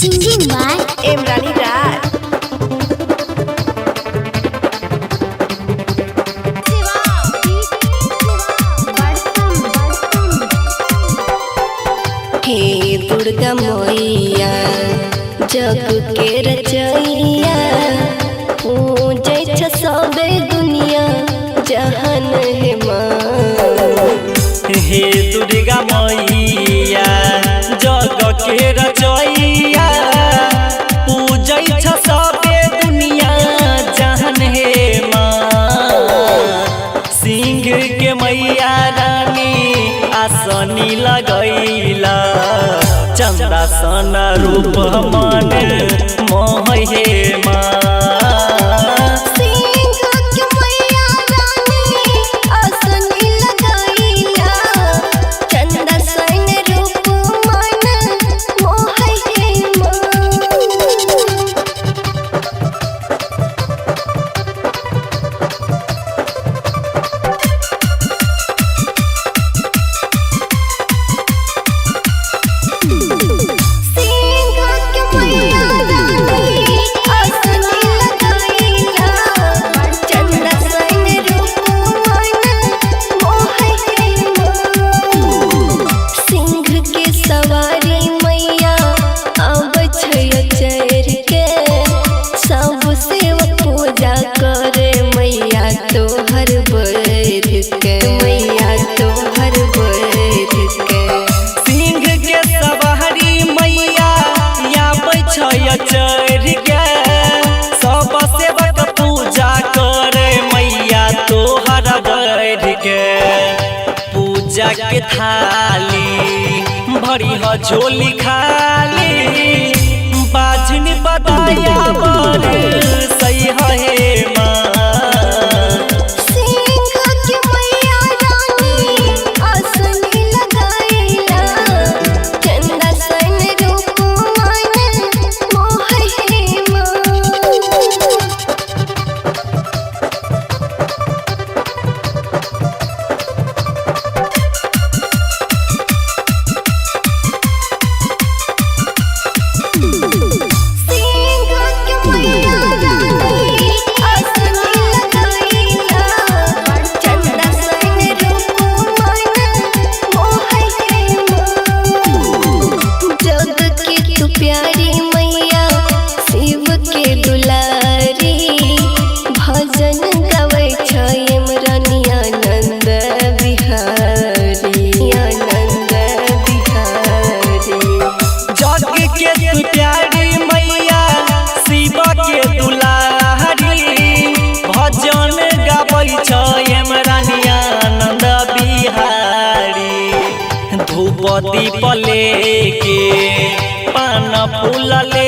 Singing by Emrani Raj. हे दुर्गा मैया जग के रचैया पूजै छ सबे दुनिया जहान हे माँ। हे दुर्गा मैया जग के रचैया पूजै छ सबे दुनिया जहान हे माँ। सिंह के मैया रानी आसनी लगैला चंदा सन रूप मन मोह हे माँ। पूजा के थाली भरी हो झोली खाली बाजन बताया बर सही है माँ। दीप लेके पान फूल ले